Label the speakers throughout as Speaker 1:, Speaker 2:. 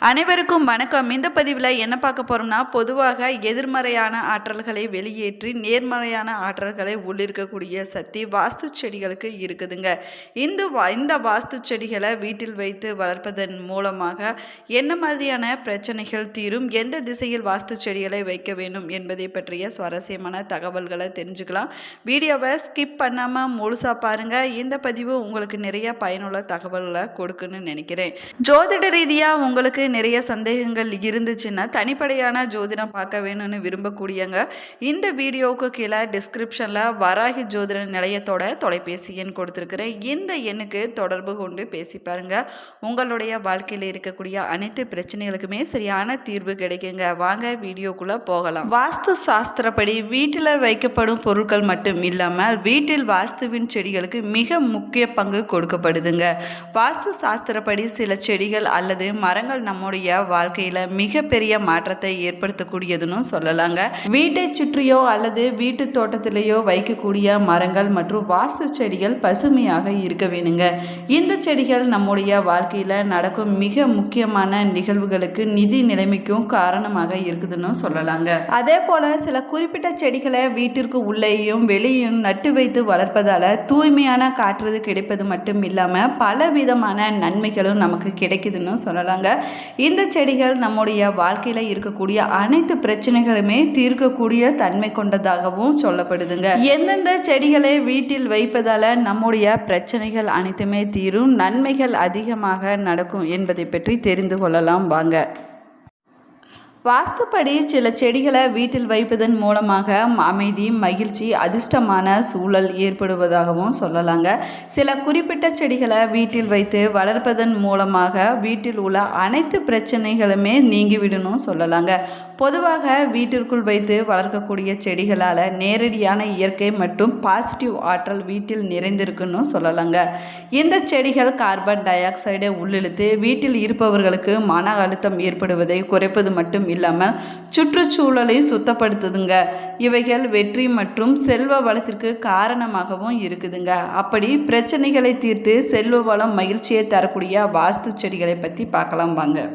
Speaker 1: அனைவருக்கும் வணக்கம். இந்த பதிவில் என்ன பார்க்க போகிறோம்னா, பொதுவாக எதிர்மறையான ஆற்றல்களை வெளியேற்றி நேர்மறையான ஆற்றல்களை உள்ளிருக்கக்கூடிய சக்தி வாஸ்து செடிகளுக்கு இருக்குதுங்க. இந்த வாஸ்து செடிகளை வீட்டில் வைத்து வளர்ப்பதன் மூலமாக என்ன மாதிரியான பிரச்சனைகள் தீரும், எந்த திசையில் வாஸ்து செடிகளை வைக்க வேண்டும் என்பதை பற்றிய சுவாரஸ்யமான தகவல்களை தெரிஞ்சுக்கலாம். வீடியோவை ஸ்கிப் பண்ணாமல் முழுசாக பாருங்கள். இந்த பதிவு உங்களுக்கு நிறைய பயனுள்ள தகவல்களை கொடுக்குன்னு நினைக்கிறேன். ஜோதிட ரீதியாக உங்களுக்கு நிறைய சந்தேகங்கள் இருந்துச்சுன்னா தனிப்படையான ஜோதிடம் பார்க்க வேணும்னு விரும்பக்கூடியங்க இந்த வீடியோவுக்கு கீழே டிஸ்கிரிப்ஷனில் வராகி ஜோதிட நிலையத்தோட தொலைபேசி எண் கொடுத்துருக்குறேன். இந்த எண்ணுக்கு தொடர்பு கொண்டு பேசி பாருங்க. உங்களுடைய வாழ்க்கையில் இருக்கக்கூடிய அனைத்து பிரச்சனைகளுக்குமே சரியான தீர்வு கிடைக்குங்க. வாங்க வீடியோக்குள்ளே போகலாம். வாஸ்து சாஸ்திரப்படி வீட்டில் வைக்கப்படும் பொருட்கள் மட்டும் இல்லாமல் வீட்டில் வாஸ்துவின் செடிகளுக்கு மிக முக்கிய பங்கு கொடுக்கப்படுதுங்க. வாஸ்து சாஸ்திரப்படி சில செடிகள் அல்லது மரங்கள் நம்முடைய வாழ்க்கையில மிகப்பெரிய மாற்றத்தை ஏற்படுத்தக்கூடியதுன்னு சொல்லலாங்க. வீட்டை சுற்றியோ அல்லது வீட்டு தோட்டத்திலேயோ வைக்கக்கூடிய மரங்கள் மற்றும் வாஸ்து செடிகள் பசுமையாக இருக்க வேணுங்க. இந்த செடிகள் நம்முடைய வாழ்க்கையில நடக்கும் மிக முக்கியமான நிகழ்வுகளுக்கு நிதி நிலைமைக்கும் காரணமாக இருக்குதுன்னு சொல்லலாங்க. அதே போல சில குறிப்பிட்ட செடிகளை வீட்டிற்கு உள்ளேயும் வெளியும் நட்டு வைத்து வளர்ப்பதால தூய்மையான காற்று கிடைப்பது மட்டும் இல்லாம பல விதமான நன்மைகளும் நமக்கு கிடைக்குதுன்னு சொல்லலாங்க. இந்த செடிகள் நம்முடைய வாழ்க்கையில் இருக்கக்கூடிய அனைத்து பிரச்சனைகளுமே தீர்க்கக்கூடிய தன்மை கொண்டதாகவும் சொல்லப்படுதுங்க. எந்தெந்த செடிகளை வீட்டில் வைப்பதால நம்முடைய பிரச்சனைகள் அனைத்துமே தீரும், நன்மைகள் அதிகமாக நடக்கும் என்பதை பற்றி தெரிந்து கொள்ளலாம் வாங்க. வாஸ்துப்படி சில செடிகளை வீட்டில் வைப்பதன் மூலமாக அமைதி, மகிழ்ச்சி, அதிர்ஷ்டமான சூழல் ஏற்படுவதாகவும் சொல்லலாங்க. சில குறிப்பிட்ட செடிகளை வீட்டில் வைத்து வளர்ப்பதன் மூலமாக வீட்டில் உள்ள அனைத்து பிரச்சனைகளுமே நீங்கிவிடணும் சொல்லலாங்க. பொதுவாக வீட்டிற்குள் வைத்து வளர்க்கக்கூடிய செடிகளால் நேரடியான இயற்கை மற்றும் பாசிட்டிவ் ஆற்றல் வீட்டில் நிறைந்திருக்குன்னு சொல்லலாங்க. இந்த செடிகள் கார்பன் டை ஆக்சைடை உள்ளிழுத்து வீட்டில் இருப்பவர்களுக்கு மன அழுத்தம் ஏற்படுவதை குறைப்பது மட்டும் இல்லாமல் சுற்றுச்சூழலை சுத்தப்படுத்துதுங்க. இவைகள் வெற்றி மற்றும் செல்வ வளத்திற்கு காரணமாகவும் இருக்குதுங்க. அப்படி பிரச்சனைகளை தீர்த்து செல்வ வளம், மகிழ்ச்சியை தரக்கூடிய வாஸ்து செடிகளை பற்றி பார்க்கலாம் வாங்க.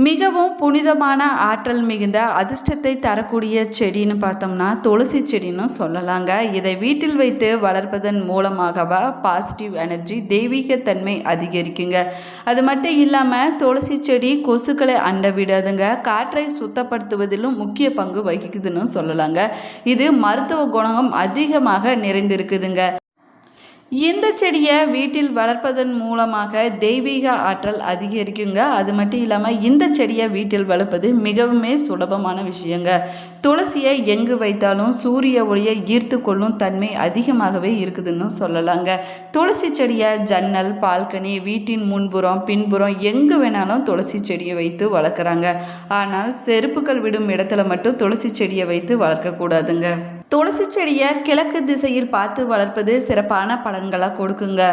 Speaker 1: மிகவும் புனிதமான ஆற்றல் மிகுந்த அதிர்ஷ்டத்தை தரக்கூடிய செடின்னு பார்த்தோம்னா துளசி செடின்னு சொல்லலாங்க. இதை வீட்டில் வைத்து வளர்ப்பதன் மூலமாகவா பாசிட்டிவ் எனர்ஜி, தெய்வீக தன்மை அதிகரிக்குங்க. அது மட்டும் இல்லாமல் துளசி செடி கொசுக்களை அண்ட விடாதுங்க. காற்றை சுத்தப்படுத்துவதிலும் முக்கிய பங்கு வகிக்குதுன்னு சொல்லலாங்க. இது மருத்துவ குணம் அதிகமாக நிறைந்திருக்குதுங்க. இந்த செடியை வீட்டில் வளர்ப்பதன் மூலமாக தெய்வீக ஆற்றல் அதிகரிக்குங்க. அது மட்டும் இல்லாமல் இந்த செடியை வீட்டில் வளர்ப்பது மிகவும் சுலபமான விஷயங்க. துளசியை எங்கு வைத்தாலும் சூரிய ஒளியை ஈர்த்து கொள்ளும் தன்மை அதிகமாகவே இருக்குதுன்னு சொல்லலாங்க. துளசி செடியை ஜன்னல், பால்கனி, வீட்டின் முன்புறம், பின்புறம் எங்கு வேணாலும் துளசி செடியை வைத்து வளர்க்குறாங்க. ஆனால் செருப்புகள் விடும் இடத்துல மட்டும் துளசி செடியை வைத்து வளர்க்கக்கூடாதுங்க. துளசி செடியை கிழக்கு திசையில் பார்த்து வளர்ப்பது சிறப்பான பலன்களை கொடுக்குங்க.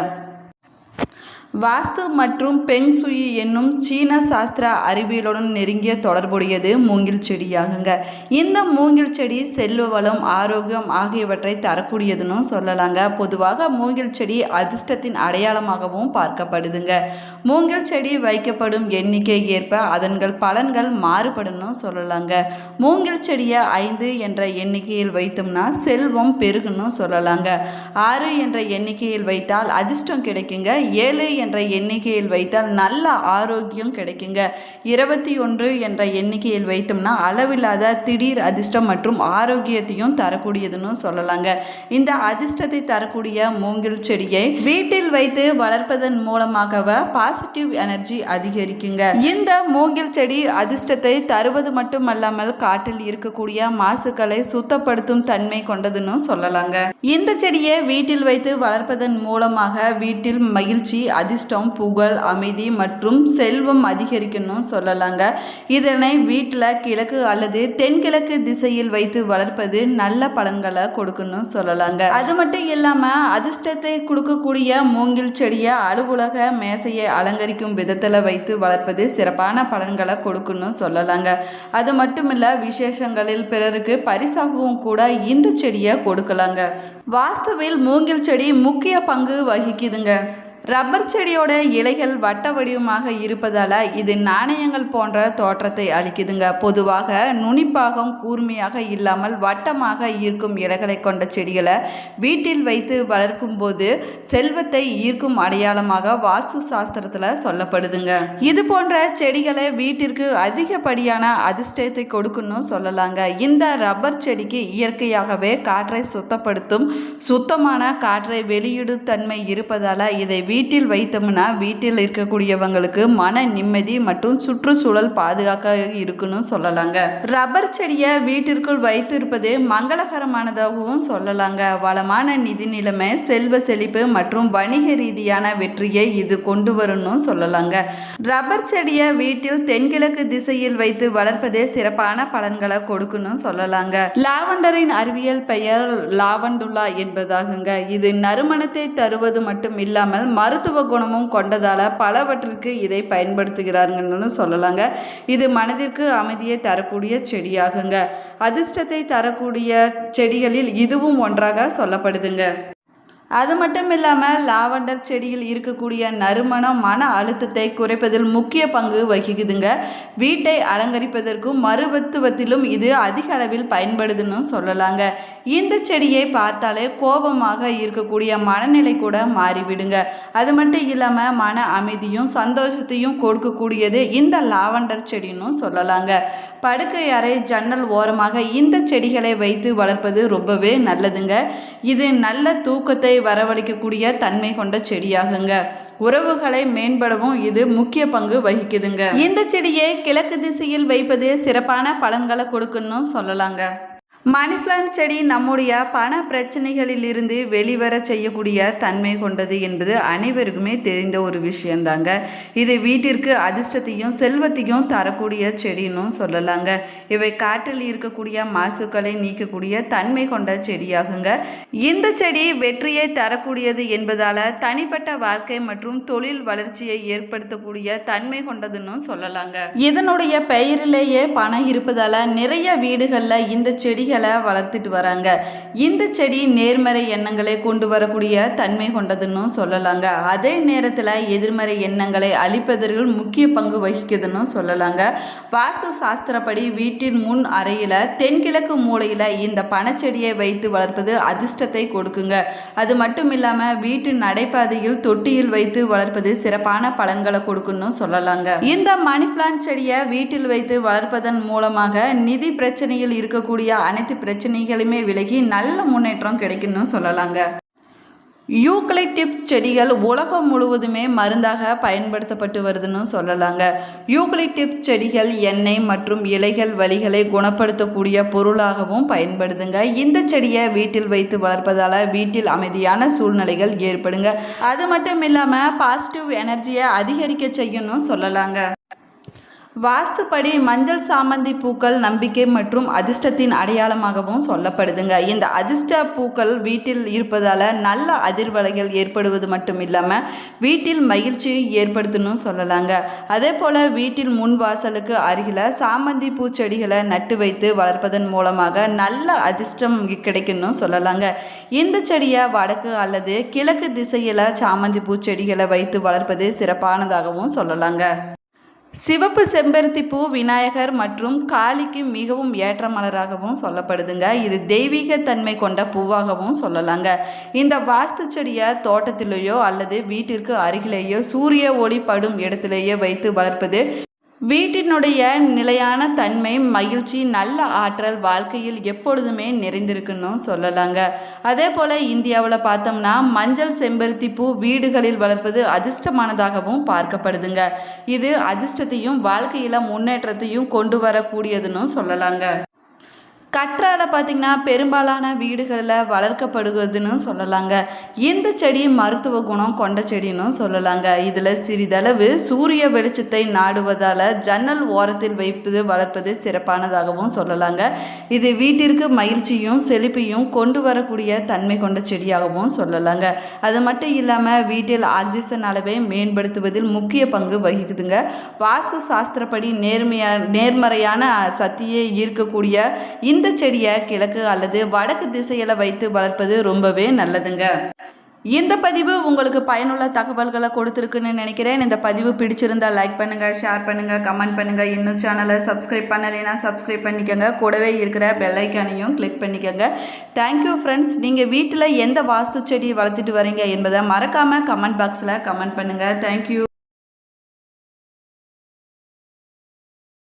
Speaker 1: வாஸ்து மற்றும் பெங் சுயி என்னும் சீன சாஸ்திர அறிவியலுடன் நெருங்கிய தொடர்புடையது மூங்கில் செடியாகுங்க. இந்த மூங்கில் செடி செல்வ வளம், ஆரோக்கியம் ஆகியவற்றை தரக்கூடியதுன்னு சொல்லலாங்க. பொதுவாக மூங்கில் செடி அதிர்ஷ்டத்தின் அடையாளமாகவும் பார்க்கப்படுதுங்க. மூங்கில் செடி வைக்கப்படும் எண்ணிக்கை ஏற்ப அதன்கள் பலன்கள் மாறுபடுன்னு சொல்லலாங்க. மூங்கில் செடியை 5 என்ற எண்ணிக்கையில் வைத்தோம்னா செல்வம் பெருகுன்னு சொல்லலாங்க. 6 என்ற எண்ணிக்கையில் வைத்தால் அதிர்ஷ்டம் கிடைக்குங்க. 7 என்ற எண்ணிக்கையில் வைத்தால் நல்ல ஆரோக்கியம் கிடைக்குங்க. 21 என்ற எண்ணிக்கையில் வைத்தோம்னா அளவில்லாத திடீர் அதிர்ஷ்டம் மற்றும் ஆரோக்கியத்தையும் தரக்கூடியதுன்னு சொல்லலாங்க. இந்த அதிர்ஷ்டத்தை தரக்கூடிய மூங்கில் செடியை வீட்டில் வைத்து வளர்ப்பதன் மூலமாக பாசிட்டிவ் எனர்ஜி அதிகரிக்குங்க. இந்த மூங்கில் செடி அதிர்ஷ்டத்தை தருவது மட்டுமல்லாமல் காட்டில் இருக்கக்கூடிய மாசுக்களை சுத்தப்படுத்தும் தன்மை கொண்டதுன்னு சொல்லலாங்க. இந்த செடியை வீட்டில் வைத்து வளர்ப்பதன் மூலமாக வீட்டில் மகிழ்ச்சி, அதிர்ஷ்டம், புகழ், அமைதி மற்றும் செல்வம் அதிகரிக்கணும்னு சொல்லலாங்க. இதனை வீட்டில் கிழக்கு அல்லது தென்கிழக்கு திசையில் வைத்து வளர்ப்பது நல்ல பலன்களை கொடுக்கணும்னு சொல்லலாங்க. அது மட்டும் இல்லாமல் அதிர்ஷ்டத்தை கொடுக்கக்கூடிய மூங்கில் செடியை அலுவலக மேசையை அலங்கரிக்கும் விதத்தில் வைத்து வளர்ப்பது சிறப்பான பலன்களை கொடுக்கணும்னு சொல்லலாங்க. அது மட்டும் இல்லை, விசேஷங்களில் பிறருக்கு பரிசாகவும் கூட இந்த செடியை கொடுக்கலாங்க. வாஸ்துவில் மூங்கில் செடி முக்கிய பங்கு வகிக்குதுங்க. ரப்பர் செடியோட இலைகள் வட்ட வடிவமாக இருப்பதால் இது நாணயங்கள் போன்ற தோற்றத்தை அளிக்குதுங்க. பொதுவாக நுனிப்பாகம் கூர்மையாக இல்லாமல் வட்டமாக ஈர்க்கும் இலைகளை கொண்ட செடிகளை வீட்டில் வைத்து வளர்க்கும் போது செல்வத்தை ஈர்க்கும் அடையாளமாக வாஸ்து சாஸ்திரத்தில் சொல்லப்படுதுங்க. இது போன்ற செடிகளை வீட்டிற்கு அதிகப்படியான அதிர்ஷ்டத்தை கொடுக்கணும் சொல்லலாங்க. இந்த ரப்பர் செடிக்கு இயற்கையாகவே காற்றை சுத்தப்படுத்தும் சுத்தமான காற்றை வெளியிடும் தன்மை இருப்பதால் இதை வீட்டில் வைத்தோம்னா வீட்டில் இருக்கக்கூடியவங்களுக்கு மன நிம்மதி மற்றும் சுற்றுச்சூழல் பாதுகாக்க இருக்குன்னு சொல்லலாங்க. ரப்பர் செடியை வீட்டிற்குள் வைத்திருப்பது மங்களகரமானதாகவும் சொல்லலாங்க. வளமான நிதி நிலைமை, செல்வ செழிப்பு மற்றும் வணிக ரீதியான வெற்றியை இது கொண்டு வரணும் சொல்லலாங்க. ரப்பர் செடியை வீட்டில் தென்கிழக்கு திசையில் வைத்து வளர்ப்பதே சிறப்பான பலன்களை கொடுக்கணும் சொல்லலாங்க. லாவெண்டரின் அறிவியல் பெயர் லாவண்டுலா என்பதாகுங்க. இது நறுமணத்தை தருவது மட்டும் இல்லாமல் மருத்துவ குணமும் கொண்டதால பலவற்றிற்கு இதை பயன்படுத்துகிறார்கள்னு சொல்லலாங்க. இது மனதிற்கு அமைதியை தரக்கூடிய செடியாகுங்க. அதிர்ஷ்டத்தை தரக்கூடிய செடிகளில் இதுவும் ஒன்றாக சொல்லப்படுதுங்க. அது மட்டும் இல்லாமல் லாவெண்டர் செடியில் இருக்கக்கூடிய நறுமணம் மன அழுத்தத்தை குறைப்பதில் முக்கிய பங்கு வகிக்குதுங்க. வீட்டை அலங்கரிப்பதற்கும் மருத்துவத்திலும் இது அதிக அளவில் பயன்படுதுன்னு சொல்லலாங்க. இந்த செடியை பார்த்தாலே கோபமாக இருக்கக்கூடிய மனநிலை கூட மாறிவிடுங்க. அது மட்டும் இல்லாமல் மன அமைதியும் சந்தோஷத்தையும் கொடுக்கக்கூடியது இந்த லாவெண்டர் செடின்னு சொல்லலாங்க. படுக்கை அறை, ஜன்னல் ஓரமாக இந்த செடிகளை வைத்து வளர்ப்பது ரொம்பவே நல்லதுங்க. இது நல்ல தூக்கத்தை வரவழைக்கக்கூடிய தன்மை கொண்ட செடியாகுங்க. உறவுகளை மேம்படவும் இது முக்கிய பங்கு வகிக்குதுங்க. இந்த செடியை கிழக்கு திசையில் வைப்பது சிறப்பான பலன்களை கொடுக்கணும் சொல்லலாங்க. மணி பிளான்ட் செடி நம்முடைய பண பிரச்சனைகளிலிருந்து வெளிவர செய்யக்கூடிய தன்மை கொண்டது என்பது அனைவருக்குமே தெரிந்த ஒரு விஷயந்தாங்க. இது வீட்டிற்கு அதிர்ஷ்டத்தையும் செல்வத்தையும் தரக்கூடிய செடின்னு சொல்லலாங்க. இவை காற்றில் இருக்கக்கூடிய மாசுக்களை நீக்கக்கூடிய தன்மை கொண்ட செடியாகுங்க. இந்த செடி வெற்றியை தரக்கூடியது என்பதால் தனிப்பட்ட வாழ்க்கை மற்றும் தொழில் வளர்ச்சியை ஏற்படுத்தக்கூடிய தன்மை கொண்டதுன்னு சொல்லலாங்க. இதனுடைய பெயரிலேயே பணம் இருப்பதால் நிறைய வீடுகளில் இந்த செடிகள் வளர்த்துட்டு வராங்க. இந்த செடி நேர்மறை எண்ணங்களை கொண்டு வரக்கூடிய தன்மை கொண்டதுன்னு சொல்லலாங்க. அதே நேரத்தில் எதிர்மறை எண்ணங்களை அழிப்பதற்கு முக்கிய பங்கு வகிக்குதுன்னு சொல்லலாங்க. வாஸ்து சாஸ்திரப்படி வீட்டின் முன் அறையில் தென்கிழக்கு மூலையில் இந்த பணச்செடியை வைத்து வளர்ப்பது அதிர்ஷ்டத்தை கொடுக்குங்க. அது மட்டும் இல்லாமல் வீட்டு நடைபாதையில் தொட்டியில் வைத்து வளர்ப்பது சிறப்பான பலன்களை கொடுக்குன்னு சொல்லலாங்க. இந்த மணி பிளான்ட் செடியை வீட்டில் வைத்து வளர்ப்பதன் மூலமாக நிதி பிரச்சனையில் இருக்கக்கூடிய அனைத்து பிரச்சனைகளுமே விலகி நல்ல முன்னேற்றம் கிடைக்குன்னு சொல்லலாங்க. யூக்கலிப்டஸ் செடிகள் உலகம் முழுவதுமே மருந்தாக பயன்படுத்தப்பட்டு வருதுன்னு சொல்லலாங்க. யூக்கலிப்டஸ் செடிகள் எண்ணெய் மற்றும் இலைகள் வலிகளை குணப்படுத்தக்கூடிய பொருளாகவும் பயன்படுதுங்க. இந்த செடியை வீட்டில் வைத்து வளர்ப்பதால் வீட்டில் அமைதியான சூழ்நிலைகள் ஏற்படுங்க. அது மட்டும் இல்லாமல் பாசிட்டிவ் எனர்ஜியை அதிகரிக்க செய்யணும் சொல்லலாங்க. வாஸ்துப்படி மஞ்சள் சாமந்தி பூக்கள் நம்பிக்கை மற்றும் அதிர்ஷ்டத்தின் அடையாளமாகவும் சொல்லப்படுதுங்க. இந்த அதிர்ஷ்ட பூக்கள் வீட்டில் இருப்பதால் நல்ல அதிர்வலைகள் ஏற்படுவது மட்டும் இல்லாமல் வீட்டில் மகிழ்ச்சியை ஏற்படுத்தணும் சொல்லலாங்க. அதே போல் வீட்டில் முன் வாசலுக்கு அருகில் சாமந்தி பூச்செடிகளை நட்டு வைத்து வளர்ப்பதன் மூலமாக நல்ல அதிர்ஷ்டம் கிடைக்கணும் சொல்லலாங்க. இந்த செடியை வடக்கு அல்லது கிழக்கு திசையில் சாமந்தி பூச்செடிகளை வைத்து வளர்ப்பது சிறப்பானதாகவும் சொல்லலாங்க. சிவப்பு செம்பருத்தி பூ விநாயகர் மற்றும் காளிக்கு மிகவும் ஏற்ற மலராகவும் சொல்லப்படுதுங்க. இது தெய்வீக தன்மை கொண்ட பூவாகவும் சொல்லலாங்க. இந்த வாஸ்து செடியை தோட்டத்திலேயோ அல்லது வீட்டிற்கு அருகிலேயோ சூரிய ஒளி படும் இடத்திலேயோ வைத்து வளர்ப்பது வீட்டினுடைய நிலையான தன்மை, மகிழ்ச்சி, நல்ல ஆற்றல் வாழ்க்கையில் எப்பொழுதுமே நிறைந்திருக்குன்னு சொல்லலாங்க. அதே போல் இந்தியாவில் பார்த்தோம்னா மஞ்சள் செம்பருத்தி பூ வீடுகளில் வளர்ப்பது அதிர்ஷ்டமானதாகவும் பார்க்கப்படுதுங்க. இது அதிர்ஷ்டத்தையும் வாழ்க்கையில் முன்னேற்றத்தையும் கொண்டு வரக்கூடியதுன்னு சொல்லலாங்க. கற்றாழை பார்த்திங்கன்னா பெரும்பாலான வீடுகளில் வளர்க்கப்படுவதுன்னு சொல்லலாங்க. இந்த செடி மருத்துவ குணம் கொண்ட செடின்னு சொல்லலாங்க. இதில் சிறிதளவு சூரிய வெளிச்சத்தை நாடுவதால் ஜன்னல் ஓரத்தில் வைப்பது வளர்ப்பது சிறப்பானதாகவும் சொல்லலாங்க. இது வீட்டிற்கு மகிழ்ச்சியும் செழிப்பையும் கொண்டு வரக்கூடிய தன்மை கொண்ட செடியாகவும் சொல்லலாங்க. அது மட்டும் இல்லாமல் வீட்டில் ஆக்சிஜன் அளவை மேம்படுத்துவதில் முக்கிய பங்கு வகிக்குதுங்க. வாஸ்து சாஸ்திரப்படி நேர்மறையான சக்தியை ஈர்க்கக்கூடிய இந்த செடியை கிழக்கு அல்லது வடக்கு திசையில் வைத்து வளர்ப்பது ரொம்பவே நல்லதுங்க. இந்த பதிவு உங்களுக்கு பயனுள்ள தகவல்களை கொடுத்துருக்குன்னு நினைக்கிறேன். இந்த பதிவு பிடிச்சிருந்தா லைக் பண்ணுங்கள், ஷேர் பண்ணுங்கள், கமெண்ட் பண்ணுங்கள். இன்னும் சேனலை சப்ஸ்கிரைப் பண்ணலைன்னா சப்ஸ்கிரைப் பண்ணிக்கோங்க. கூடவே இருக்கிற பெல் ஐக்கானையும் கிளிக் பண்ணிக்கோங்க. Thank you friends. நீங்கள் வீட்டில் எந்த வாஸ்து செடி வளர்த்துட்டு வரீங்க என்பதை மறக்காமல் கமெண்ட் பாக்ஸில் கமெண்ட் பண்ணுங்கள். தேங்க்யூ.